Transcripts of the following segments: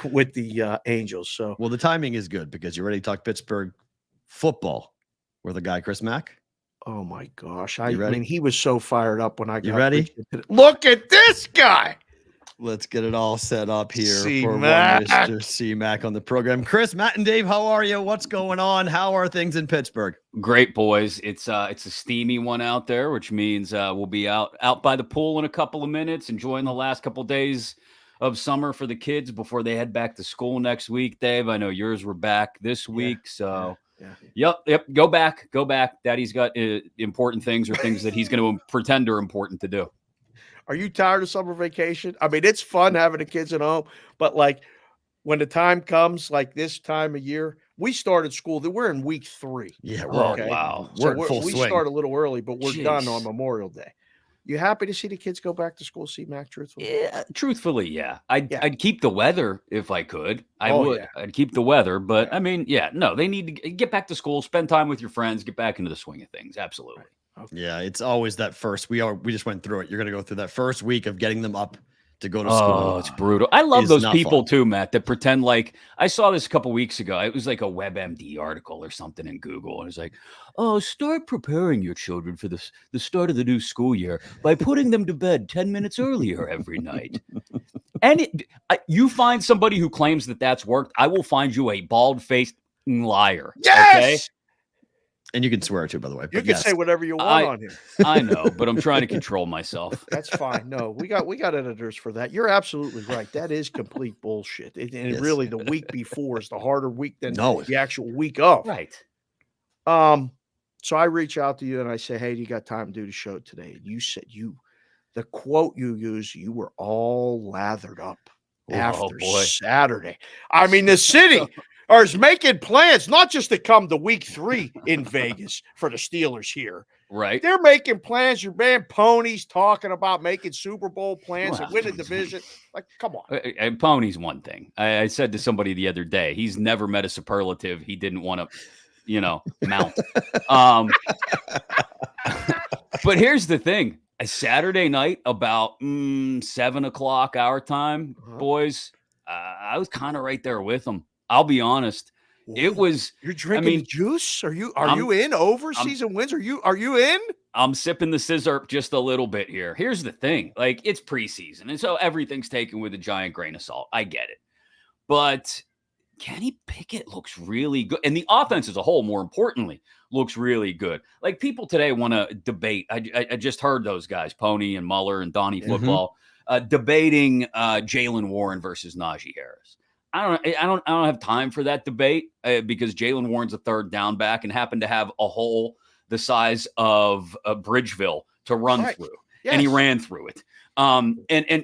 with the Angels. So, well, the timing is good because you already talked Pittsburgh football with the guy Chris Mack. oh my gosh, You ready? mean, he was so fired up when I You got ready? Look at this guy. Let's get it all set up here for C-Mac. one Mr. C Mac on the program. Chris, Matt, and Dave, how are you? What's going on? How are things in Pittsburgh? Great, boys. It's a steamy one out there, which means we'll be out by the pool in a couple of minutes, enjoying the last couple of days of summer for the kids before they head back to school next week. Dave, I know yours were back this week, so yep. Go back. Daddy's got important things or things that he's going to pretend are important to do. Are you tired of summer vacation? I mean, it's fun having the kids at home, but like when the time comes, like this time of year, we started school. We're in week 3. Yeah, wow. We're in full we swing. start a little early, but we're done on Memorial Day. You happy to see the kids go back to school, C-Mac, truthfully? Yeah, truthfully, yeah. I'd keep the weather if I could. I would. Yeah. I'd keep the weather, but I mean, they need to get back to school, spend time with your friends, get back into the swing of things. Absolutely. Right. Okay. Yeah, it's always that first. We just went through it. You're going to go through that first week of getting them up to go to school. Oh, it's brutal. I love those people too, Matt, that pretend like I saw this a couple weeks ago. It was like a WebMD article or something in Google. And it's like, oh, start preparing your children for the start of the new school year by putting them to bed 10 minutes earlier every night. And you find somebody who claims that that's worked, I will find you a bald-faced liar. Yes! Okay? And you can swear too, by the way. You can say whatever you want on here. I know, but I'm trying to control myself. That's fine. No, we got editors for that. You're absolutely right. That is complete bullshit. And really, the week before is the harder week than the actual week of. Right. So I reach out to you and I say, hey, do you got time to do the show today? And you said the quote you used, you were all lathered up after Saturday. I mean, the city is making plans, not just to come to week 3 in Vegas for the Steelers here. Right. They're making plans. Your man Pony's talking about making Super Bowl plans and winning division. Like, come on. And Pony's one thing. I said to somebody the other day, he's never met a superlative he didn't want to, mount. But here's the thing. A Saturday night about 7:00 our time, boys, I was kind of right there with them. I'll be honest. It was. You're drinking juice? Are you in over season wins? Are you in? I'm sipping the scissor just a little bit here. Here's the thing. Like, it's preseason, and so everything's taken with a giant grain of salt. I get it. But Kenny Pickett looks really good. And the offense as a whole, more importantly, looks really good. Like, people today want to debate. I just heard those guys, Pony and Muller and Donnie Football, debating Jaylen Warren versus Najee Harris. I don't have time for that debate because Jaylen Warren's a third down back and happened to have a hole the size of Bridgeville to run through. Yes. And he ran through it. And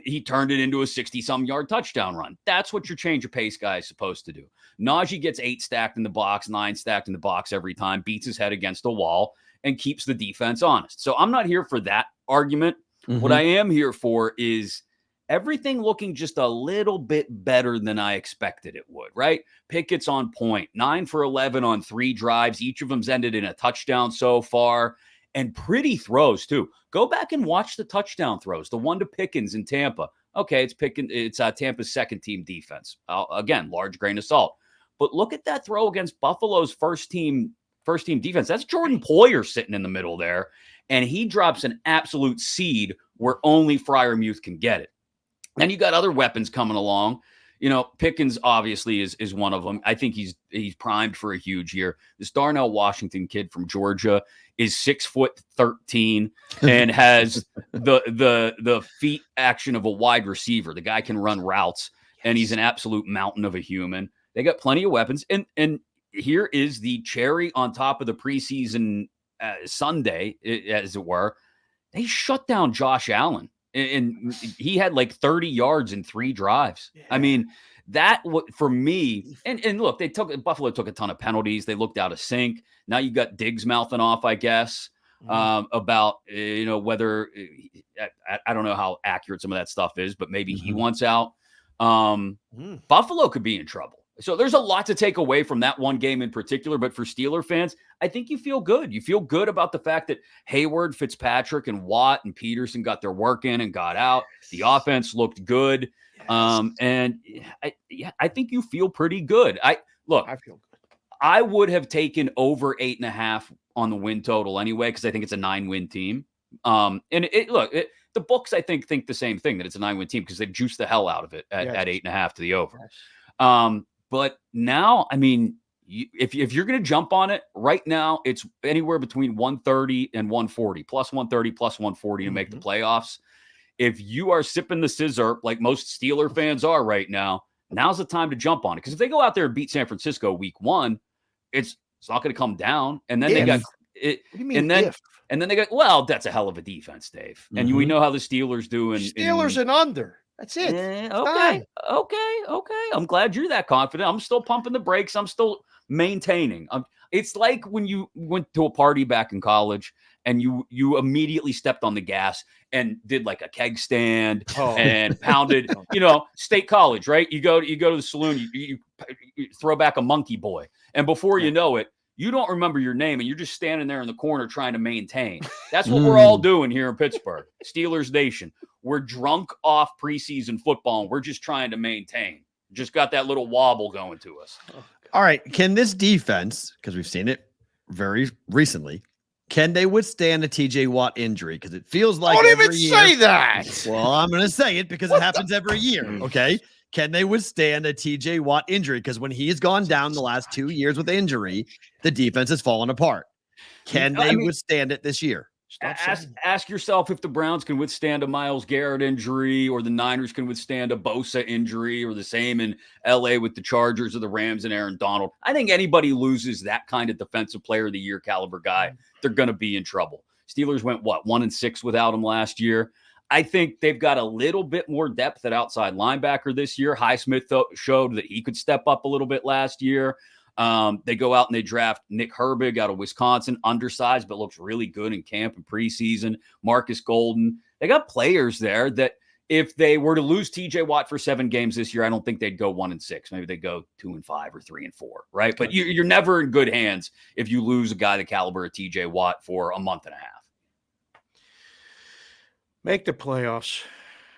he turned it into a 60-some yard touchdown run. That's what your change of pace guy is supposed to do. Najee gets 8 stacked in the box, 9 stacked in the box every time, beats his head against a wall, and keeps the defense honest. So I'm not here for that argument. Mm-hmm. What I am here for is everything looking just a little bit better than I expected it would, right? Pickett's on point, 9 for 11 on 3 drives. Each of them's ended in a touchdown so far, and pretty throws too. Go back and watch the touchdown throws. The one to Pickens in Tampa. Okay, it's Tampa's second team defense. Again, large grain of salt. But look at that throw against Buffalo's first team defense. That's Jordan Poyer sitting in the middle there, and he drops an absolute seed where only Freiermuth can get it. Then you got other weapons coming along. Pickens obviously is one of them. I think he's primed for a huge year. This Darnell Washington kid from Georgia is 6'13" and has the feet action of a wide receiver. The guy can run routes, and he's an absolute mountain of a human. They got plenty of weapons, and here is the cherry on top of the preseason Sunday, as it were. They shut down Josh Allen. And he had like 30 yards in 3 drives. Yeah. I mean, that for me, and look, Buffalo took a ton of penalties. They looked out of sync. Now you got Diggs mouthing off, I guess, about, whether I don't know how accurate some of that stuff is, but maybe he wants out. Buffalo could be in trouble. So there's a lot to take away from that one game in particular. But for Steeler fans, I think you feel good. You feel good about the fact that Hayward, Fitzpatrick, and Watt and Peterson got their work in and got out. The offense looked good. And I think you feel pretty good. I feel good. I would have taken over 8.5 on the win total anyway, because I think it's a 9-win team. And the books, I think the same thing, that it's a 9-win team because they've juiced the hell out of it at 8.5 to the over. Yes. But now, I mean, if you're going to jump on it right now, it's anywhere between 130 and 140, plus 130, plus 140 to make the playoffs. If you are sipping the scissor like most Steeler fans are right now, now's the time to jump on it. Because if they go out there and beat San Francisco week 1, it's not going to come down. And then they got it. What do you mean? And then they got, well, that's a hell of a defense, Dave. And we know how the Steelers do. Steelers and under. That's it. Okay. I'm glad you're that confident. I'm still pumping the brakes. I'm still maintaining. It's like when you went to a party back in college and you immediately stepped on the gas and did like a keg stand and pounded, State College, right? You go to the saloon, you throw back a monkey boy. And before you know it, you don't remember your name and you're just standing there in the corner trying to maintain. That's what we're all doing here in Pittsburgh, Steelers Nation. We're drunk off preseason football and we're just trying to maintain. Just got that little wobble going to us. All right. Can this defense, because we've seen it very recently, can they withstand a TJ Watt injury? Because it feels like don't even say that. Well, I'm going to say it because it happens every year. Okay. Can they withstand a TJ Watt injury? Because when he's gone down the last 2 years with injury, the defense has fallen apart. Can they withstand it this year? Ask yourself if the Browns can withstand a Myles Garrett injury, or the Niners can withstand a Bosa injury, or the same in LA with the Chargers or the Rams and Aaron Donald. I think anybody loses that kind of defensive player of the year caliber guy, they're going to be in trouble. Steelers went 1-6 without him last year. I think they've got a little bit more depth at outside linebacker this year. Highsmith showed that he could step up a little bit last year. They go out and they draft Nick Herbig out of Wisconsin, undersized, but looks really good in camp and preseason. Marcus Golden. They got players there that if they were to lose TJ Watt for 7 games this year, I don't think they'd go 1-6. Maybe they go 2-5 or 3-4, right? But you're never in good hands if you lose a guy the caliber of TJ Watt for a month and a half. Make the playoffs.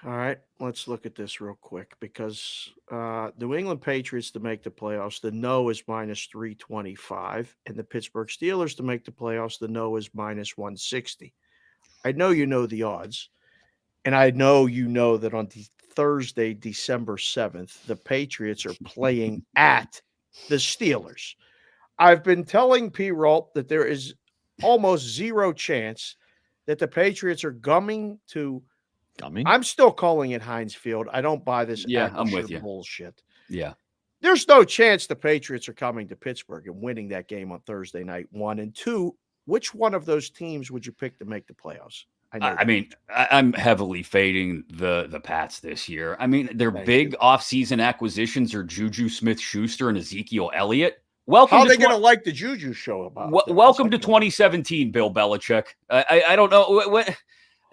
All right, let's look at this real quick, because New England Patriots to make the playoffs, the no is minus 325, and the Pittsburgh Steelers to make the playoffs, the no is minus 160. I know you know the odds, and I know you know that on Thursday, December 7th, the Patriots are playing at the Steelers. I've been telling P. Rolt that there is almost zero chance that the Patriots are gumming. I'm still calling it Heinz Field. I don't buy this. I'm with you. Bullshit. Yeah. There's no chance the Patriots are coming to Pittsburgh and winning that game on Thursday night, 1. And 2, which one of those teams would you pick to make the playoffs? I'm heavily fading the Pats this year. I mean, their big offseason acquisitions are Juju Smith-Schuster and Ezekiel Elliott. How are they going to like the Juju show about? Welcome to 2017, Bill Belichick. I don't know what.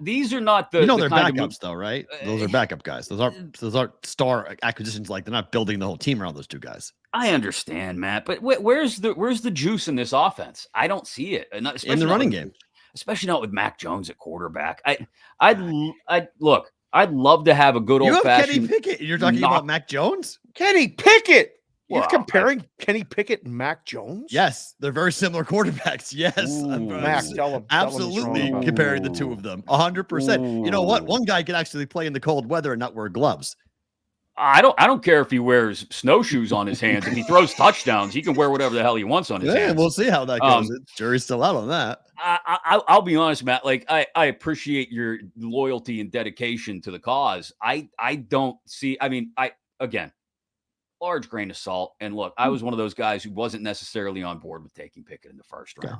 These are not the. They're backups though, right? Those are backup guys. Those aren't star acquisitions. Like, they're not building the whole team around those two guys. I understand, Matt, but where's the juice in this offense? I don't see it. In the running game, especially not with Mac Jones at quarterback. I'd love to have a good old fashioned. Kenny Pickett. You're talking about Mac Jones? Kenny Pickett. You're comparing Kenny Pickett and Mac Jones? Yes, they're very similar quarterbacks. Yes, Mac, tell him. Absolutely comparing the two of them. 100%. You know what? One guy can actually play in the cold weather and not wear gloves. I don't care if he wears snowshoes on his hands. If he throws touchdowns, he can wear whatever the hell he wants on his hands. We'll see how that goes. Jury's still out on that. I'll be honest, Matt. Like, I appreciate your loyalty and dedication to the cause. I don't see. I mean, again, large grain of salt. And look, I was one of those guys who wasn't necessarily on board with taking Pickett in the first round.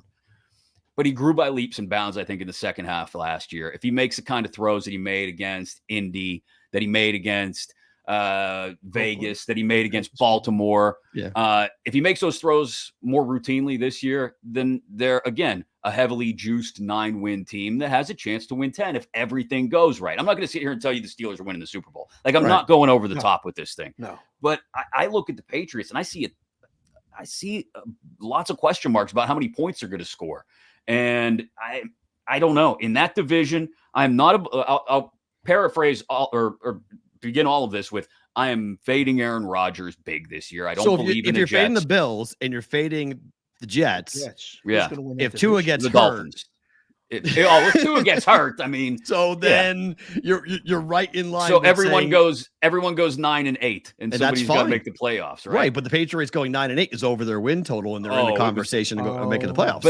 But he grew by leaps and bounds, I think, in the second half last year. If he makes the kind of throws that he made against Indy, that he made against Vegas, that he made against Baltimore, if he makes those throws more routinely this year, then they're, again, a heavily juiced 9-win team that has a chance to win 10 if everything goes right. I'm not going to sit here and tell you the Steelers are winning the Super Bowl. Like, I'm not going over the top with this thing. No. But I look at the Patriots and I see lots of question marks about how many points they're going to score. And I don't know. In that division, I'm not I'll paraphrase or begin all of this with, I am fading Aaron Rodgers big this year. I don't believe in the Jets. If you're fading the Bills and you're fading the Jets, yeah. If Tua gets the hurt, Dolphins. If Tua gets hurt, I mean, so then you're right in line. So everyone goes 9-8, and somebody's got to make the playoffs, right? Right, but the Patriots going 9-8 is over their win total, and they're in the conversation of making the playoffs.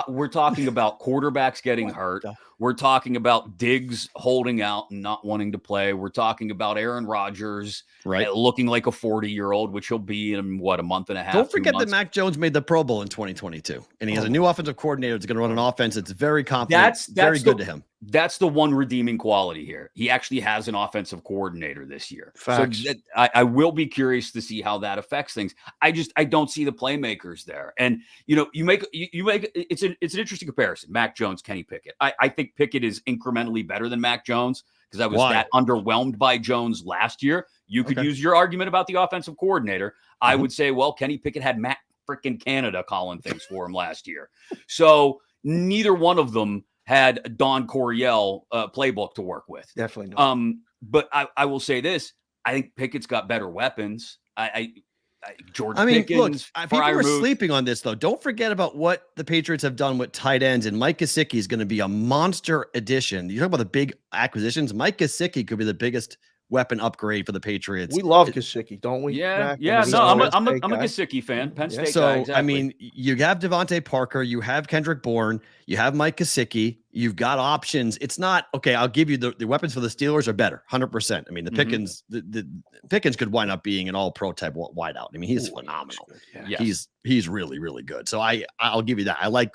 We're talking about quarterbacks getting hurt. We're talking about Diggs holding out and not wanting to play. We're talking about Aaron Rodgers looking like a 40-year-old, which he'll be in a month and a half. Don't forget that Mac Jones made the Pro Bowl in 2022, and he has a new offensive coordinator that's going to run an offense that's very confident. That's very good to him. That's the one redeeming quality here. He actually has an offensive coordinator this year. Facts. So I will be curious to see how that affects things. I don't see the playmakers there. And you make it's an interesting comparison. Mac Jones, Kenny Pickett. I think Pickett is incrementally better than Mac Jones because I was that underwhelmed by Jones last year. You could use your argument about the offensive coordinator. I would say, well, Kenny Pickett had Matt freaking Canada calling things for him last year. So neither one of them had Don Coryell playbook to work with. Definitely not. But I will say this. I think Pickett's got better weapons. George Pickens. Look, people are sleeping on this, though. Don't forget about what the Patriots have done with tight ends, and Mike Gesicki is going to be a monster addition. You talk about the big acquisitions. Mike Gesicki could be the biggest weapon upgrade for the Patriots. We love Gesicki, don't we? Yeah. No, I'm a Gesicki fan. Penn State guy, exactly. I mean, you have Devontae Parker, you have Kendrick Bourne, you have Mike Gesicki, you've got options. It's not okay. I'll give you the weapons for the Steelers are better, 100%. I mean, the Pickens, the Pickens could wind up being an all-pro type wideout. I mean, he's phenomenal. Yeah. He's really, really good. So I'll give you that. I like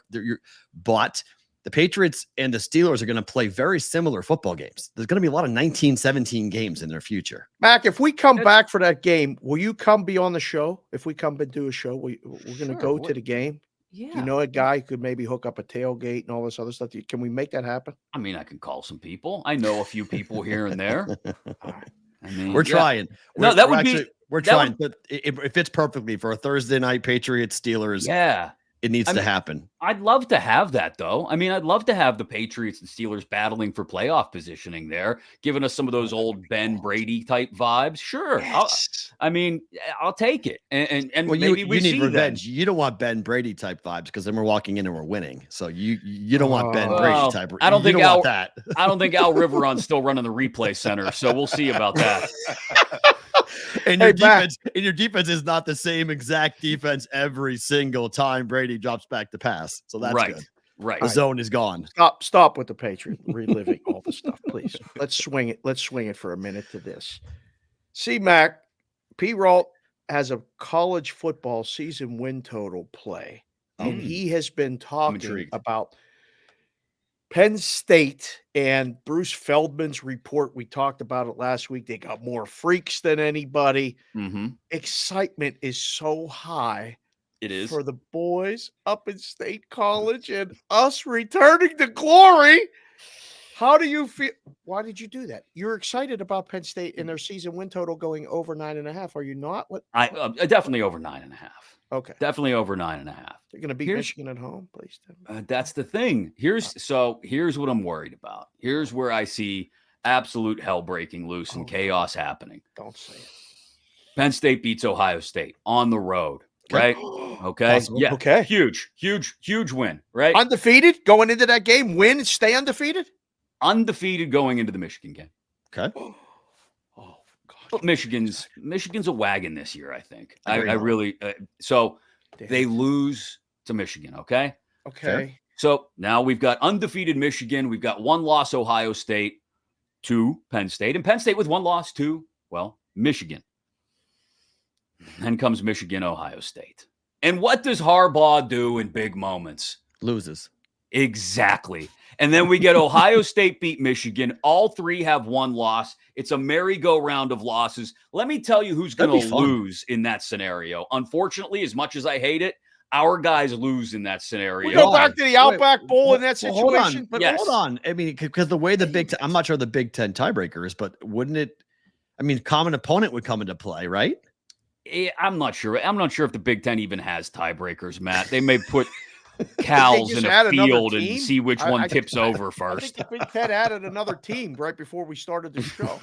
but the Patriots and the Steelers are going to play very similar football games. There's going to be a lot of 1917 games in their future. Mac, if we come back for that game, will you come be on the show? If we come and do a show, we're going to go to the game. Yeah. You know, a guy could maybe hook up a tailgate and all this other stuff. Can we make that happen? I mean, I can call some people. I know a few people here and there. I mean, we're trying. We're trying. But it fits perfectly for a Thursday night Patriots Steelers. Yeah. It needs to happen. I'd love to have that, though. I mean, I'd love to have the Patriots and Steelers battling for playoff positioning there, giving us some of those old Ben Brady type vibes. Sure. Yes. I'll take it. And well, maybe you need revenge. You don't want Ben Brady type vibes because then we're walking in and we're winning. So you don't want Ben Brady type. I don't think want that. I don't think Al Riveron's still running the replay center. So we'll see about that. And your defense is not the same exact defense every single time Brady drops back to pass. So that's good. Right. The zone is gone. Stop with the Patriot reliving all the stuff, please. Let's swing it. Let's swing it for a minute to this. See, Mac, P-Ralt has a college football season win total play. And he has been talking about Penn State and Bruce Feldman's report. We talked about it last week. They got more freaks than anybody. Excitement is so high. It is for the boys up in State College and us returning to glory. How do you feel? Why did you do that? You're excited about Penn State and their season win total going over 9.5. Are you not? What? I definitely over 9.5. Okay. Definitely over 9.5. They're going to beat Michigan at home, please. That's the thing. Here's what I'm worried about. Here's where I see absolute hell breaking loose and chaos happening. Don't say it. Penn State beats Ohio State on the road, right? Okay. Possible. Yeah. Okay. Huge win, right? Undefeated going into that game, win and stay undefeated? Undefeated going into the Michigan game. Okay. But Michigan's a wagon this year, I think. I really so they lose to Michigan, okay? Okay. Fair. So now we've got undefeated Michigan, we've got one loss Ohio State to Penn State, and Penn State with one loss to, well, Michigan. Then comes Michigan, Ohio State. And what does Harbaugh do in big moments? Loses. Exactly. And then we get Ohio State beat Michigan. All three have one loss. It's a merry-go-round of losses. Let me tell you who's going to lose in that scenario. Unfortunately, as much as I hate it, our guys lose in that scenario. We go back to the Outback Bowl in that situation. Hold on. I mean, because the way the Big Ten, I'm not sure the Big Ten tiebreaker is, but wouldn't it? I mean, common opponent would come into play, right? I'm not sure. I'm not sure if the Big Ten even has tiebreakers, Matt. They may put cows just in a add another field and team? see which one tips over I think first. the Big Ten added another team right before we started the show.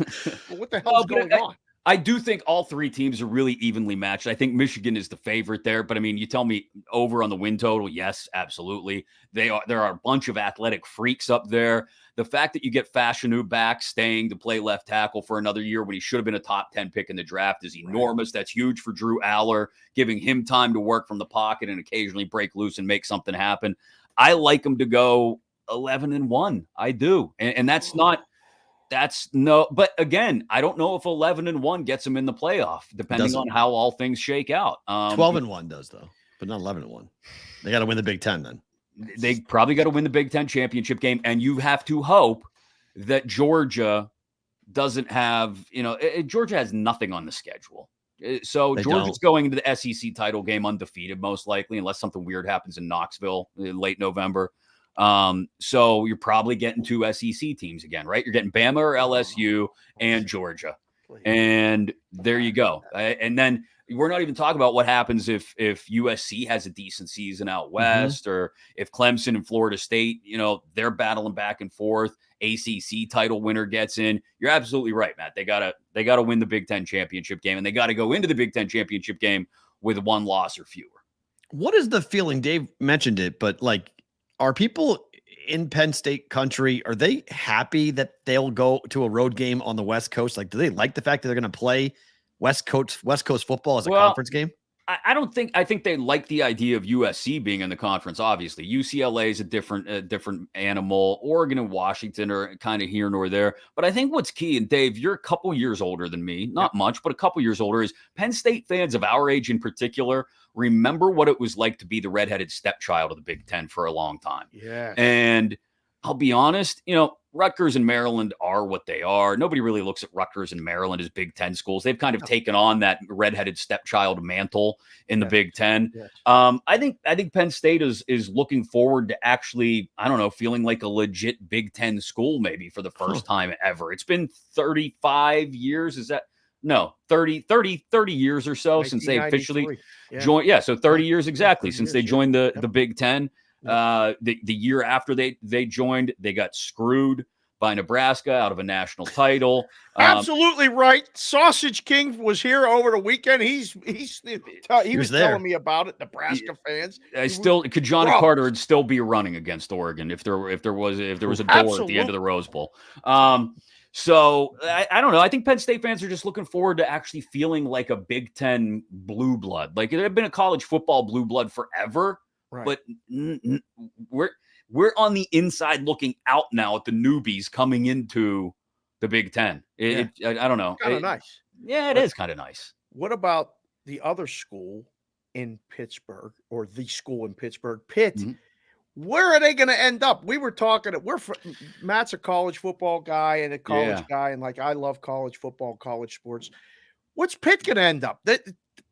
Well, what the No, hell's but going on? I do think all three teams are really evenly matched. I think Michigan is the favorite there, but I mean, you tell me over on the win total. Yes, absolutely. There are a bunch of athletic freaks up there. The fact that you get Fashanu back staying to play left tackle for another year when he should have been a top 10 pick in the draft is enormous. Right. That's huge for Drew Aller, giving him time to work from the pocket and occasionally break loose and make something happen. I like him to go 11-1. I do. And that's not. But again, I don't know if 11-1 gets them in the playoff, depending on how all things shake out. 12-1 does though, but not 11-1. They got to win the Big Ten then. They probably got to win the Big Ten championship game, and you have to hope that Georgia doesn't have. Georgia has nothing on the schedule, so Georgia's going into the SEC title game undefeated, most likely, unless something weird happens in Knoxville in late November. So you're probably getting two SEC teams again, right? You're getting Bama or LSU and Georgia. And there you go. And then we're not even talking about what happens if USC has a decent season out west, or if Clemson and Florida State, they're battling back and forth. ACC title winner gets in. You're absolutely right, Matt. They gotta win the Big Ten championship game, and they got to go into the Big Ten championship game with one loss or fewer. What is the feeling? Dave mentioned it, but are people in Penn State country, are they happy that they'll go to a road game on the West Coast? Do they like the fact that they're going to play West Coast football as a conference game? I think they like the idea of USC being in the conference. Obviously, UCLA is a different animal. Oregon and Washington are kind of here nor there. But I think what's key, and Dave, you're a couple years older than me, not much, but a couple years older, is Penn State fans of our age in particular remember what it was like to be the redheaded stepchild of the Big Ten for a long time. Yeah. And I'll be honest, Rutgers and Maryland are what they are. Nobody really looks at Rutgers and Maryland as Big Ten schools. They've kind of taken on that redheaded stepchild mantle in the Big Ten. Yes. I think Penn State is looking forward to actually, feeling like a legit Big Ten school maybe for the first time ever. It's been 35 years. Is that? No, 30 years or so since they officially joined. Yeah, so 30 years exactly since they joined the Big Ten. The year after they joined, they got screwed by Nebraska out of a national title. Absolutely right. Sausage King was here over the weekend. He was telling me about it. Nebraska fans. Could Johnny Carter would still be running against Oregon if there was a door at the end of the Rose Bowl. So I don't know. I think Penn State fans are just looking forward to actually feeling like a Big Ten blue blood. Like they've been a college football blue blood forever, right. But we're on the inside looking out now at the newbies coming into the Big Ten. I don't know. Kind of nice. Yeah, it is kind of nice. What about the other school in Pittsburgh, or the school in Pittsburgh, Pitt? Mm-hmm. Where are they going to end up? We were talking. Matt's a college football guy and a college guy, and I love college football, college sports. What's Pitt going to end up?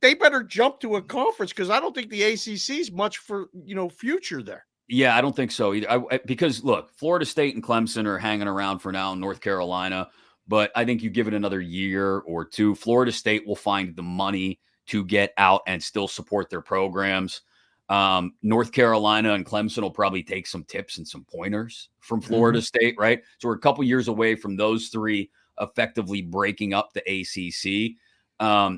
They better jump to a conference, because I don't think the ACC is much for future there. Yeah, I don't think so either. Because look, Florida State and Clemson are hanging around for now in North Carolina, but I think you give it another year or two, Florida State will find the money to get out and still support their programs. North Carolina and Clemson will probably take some tips and some pointers from Florida State, right? So we're a couple years away from those three effectively breaking up the ACC.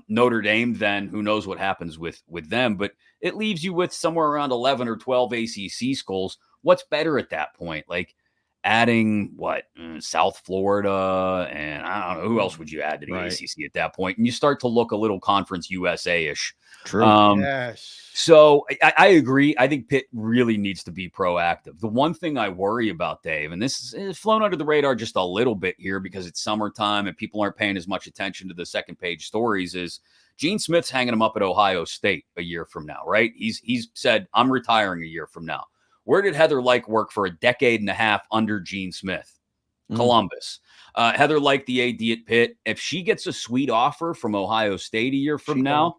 Notre Dame, then who knows what happens with them, but it leaves you with somewhere around 11 or 12 ACC schools. What's better at that point? Adding South Florida, and I don't know, who else would you add to the ACC at that point? And you start to look a little Conference USA-ish. True. Yes. So I agree. I think Pitt really needs to be proactive. The one thing I worry about, Dave, and this is flown under the radar just a little bit here because it's summertime and people aren't paying as much attention to the second page stories, is Gene Smith's hanging him up at Ohio State a year from now, right? He's said, I'm retiring a year from now. Where did Heather Lyke work for a decade and a half under Gene Smith? Columbus. Heather Lyke, the AD at Pitt, if she gets a sweet offer from Ohio State a year from now,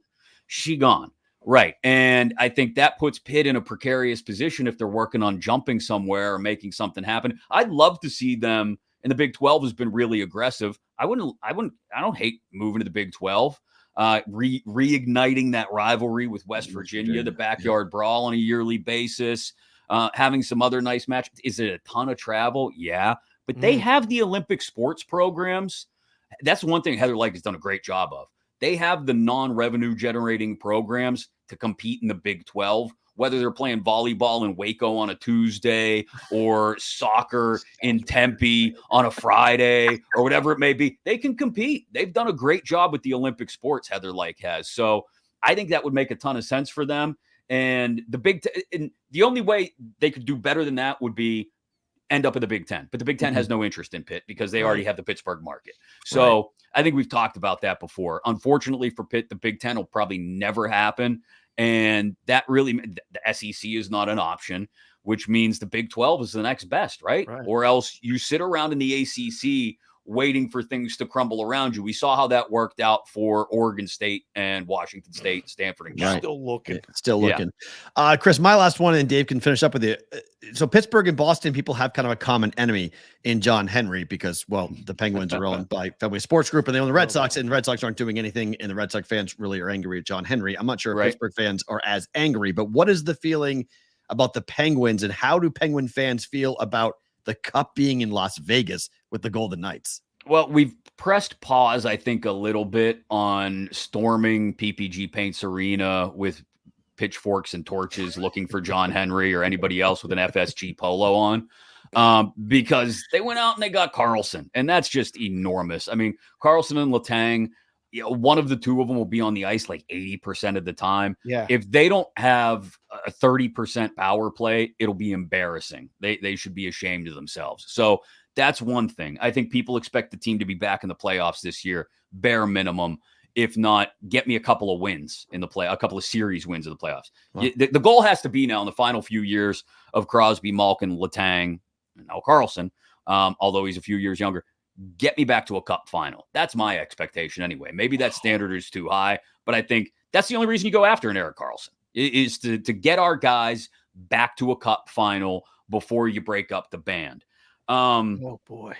she gone. Right. And I think that puts Pitt in a precarious position if they're working on jumping somewhere or making something happen. I'd love to see them, and the Big 12 has been really aggressive. I don't hate moving to the Big 12. reigniting that rivalry with West Virginia, the backyard brawl on a yearly basis, having some other nice matches. Is it a ton of travel? Yeah, but they have the Olympic sports programs. That's one thing Heather Lyke has done a great job of. They have the non-revenue generating programs to compete in the Big 12, whether they're playing volleyball in Waco on a Tuesday or soccer in Tempe on a Friday or whatever it may be. They can compete. They've done a great job with the Olympic sports, Heather Lyke has. So I think that would make a ton of sense for them. And the only way they could do better than that would be end up in the Big Ten. But the Big Ten has no interest in Pitt because they already have the Pittsburgh market. So I think we've talked about that before. Unfortunately for Pitt, the Big Ten will probably never happen. And that really, the SEC is not an option, which means the Big 12 is the next best, right? Or else you sit around in the ACC waiting for things to crumble around you. We saw how that worked out for Oregon State and Washington State, Stanford, and Cal. Still looking. Chris, my last one, and Dave can finish up with you. So Pittsburgh and Boston people have kind of a common enemy in John Henry because, well, the Penguins are owned by Fenway Sports Group and they own the Red Sox, and the Red Sox aren't doing anything, and the Red Sox fans really are angry at John Henry. I'm not sure if Pittsburgh fans are as angry, but what is the feeling about the Penguins, and how do Penguin fans feel about the Cup being in Las Vegas with the Golden Knights? Well, we've pressed pause, I think, a little bit on storming PPG Paints Arena with pitchforks and torches looking for John Henry or anybody else with an FSG polo on, because they went out and they got Carlson, and that's just enormous. I mean, Carlson and Letang, one of the two of them will be on the ice like 80% of the time. Yeah. If they don't have a 30% power play, it'll be embarrassing. They should be ashamed of themselves. So that's one thing. I think people expect the team to be back in the playoffs this year, bare minimum. If not, get me a couple of wins in the a couple of series wins in the playoffs. Wow. The goal has to be now in the final few years of Crosby, Malkin, Letang, and now Carlson, although he's a few years younger, get me back to a cup final. That's my expectation anyway. Maybe that standard is too high, but I think that's the only reason you go after an Erik Karlsson is to get our guys back to a cup final before you break up the band. Oh boy,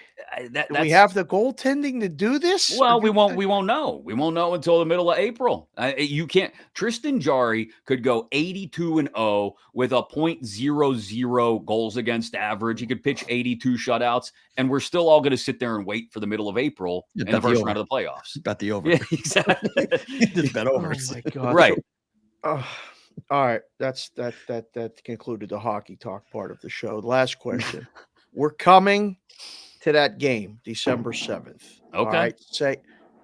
do we have the goaltending to do this? Well, we won't know. We won't know until the middle of April. You can't. Tristan Jarry could go 82-0 with a .00 goals against average. He could pitch 82 shutouts, and we're still all going to sit there and wait for the middle of April in the first round of the playoffs. Bet the over. Yeah, exactly. Just bet over. Oh my God. Right. All right. That concluded the hockey talk part of the show. The last question. We're coming to that game, December 7th. Okay. All right. Say,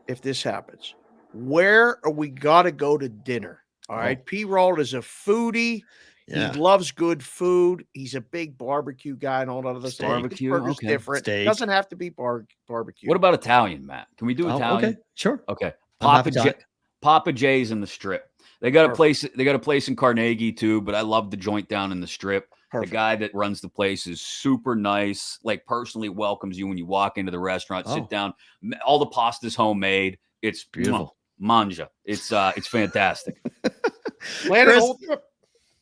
if this happens, where are we got to go to dinner? All right. P-Roll is a foodie. Yeah. He loves good food. He's a big barbecue guy and all that other stuff. Barbecue, okay. Different. It doesn't have to be barbecue. What about Italian, Matt? Can we do Italian? Okay, sure. Okay. Papa J's in the Strip. They got a place. They got a place in Carnegie too, but I love the joint down in the Strip. Perfect. The guy that runs the place is super nice, like personally welcomes you when you walk into the restaurant, sit down. All the pasta's homemade. It's beautiful. Manja. It's fantastic. Chris,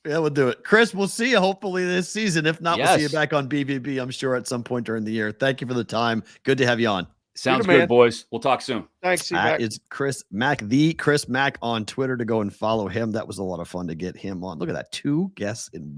yeah, we'll do it. Chris, we'll see you hopefully this season. If not, we'll see you back on BBB, I'm sure, at some point during the year. Thank you for the time. Good to have you on. Sounds good, boys. We'll talk soon. Thanks. That is Chris Mack, the Chris Mack on Twitter, to go and follow him. That was a lot of fun to get him on. Look at that. 2 guests in 1.